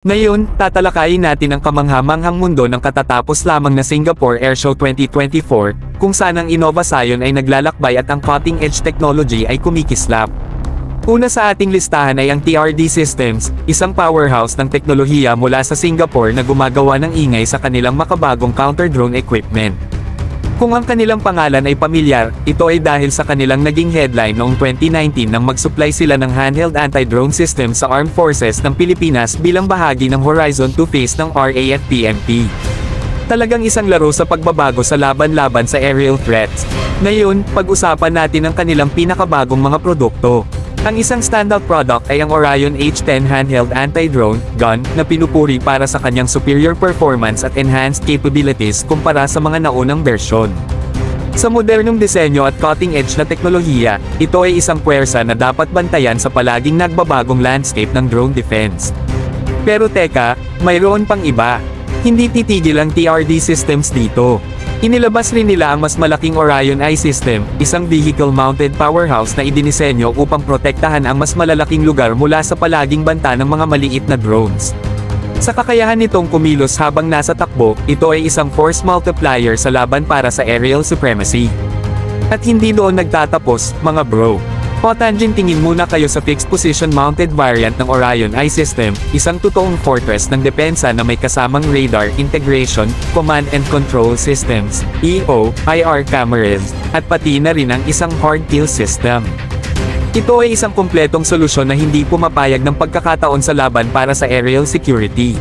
Ngayon, tatalakayin natin ang kamangha-manghang mundo ng katatapos lamang na Singapore Airshow 2024, kung saan ang Innovasayon ay naglalakbay at ang cutting-edge technology ay kumikislap. Una sa ating listahan ay ang TRD Systems, isang powerhouse ng teknolohiya mula sa Singapore na gumagawa ng ingay sa kanilang makabagong counter-drone equipment. Kung ang kanilang pangalan ay pamilyar, ito ay dahil sa kanilang naging headline noong 2019 nang mag-supply sila ng handheld anti-drone system sa Armed Forces ng Pilipinas bilang bahagi ng Horizon 2 phase ng RAF-PMP. Talagang isang laro sa pagbabago sa laban-laban sa aerial threats. Ngayon, pag-usapan natin ang kanilang pinakabagong mga produkto. Ang isang standout product ay ang Orion H10 handheld anti-drone gun na pinupuri para sa kanyang superior performance at enhanced capabilities kumpara sa mga naunang bersyon. Sa modernong disenyo at cutting-edge na teknolohiya, ito ay isang puwersa na dapat bantayan sa palaging nagbabagong landscape ng drone defense. Pero teka, mayroon pang iba. Hindi titigil ang TRD Systems dito. Inilabas rin nila ang mas malaking Orion Eye System, isang vehicle-mounted powerhouse na idinisenyo upang protektahan ang mas malalaking lugar mula sa palaging banta ng mga maliit na drones. Sa kakayahan nitong kumilos habang nasa takbo, ito ay isang force multiplier sa laban para sa aerial supremacy. At hindi doon nagtatapos, mga bro. Tangent, tingin muna kayo sa fixed position mounted variant ng Orion Eye System, isang totoong fortress ng depensa na may kasamang radar integration, command and control systems, EO, IR cameras, at pati na rin ang isang hard kill system. Ito ay isang kumpletong solusyon na hindi pumapayag ng pagkakataon sa laban para sa aerial security.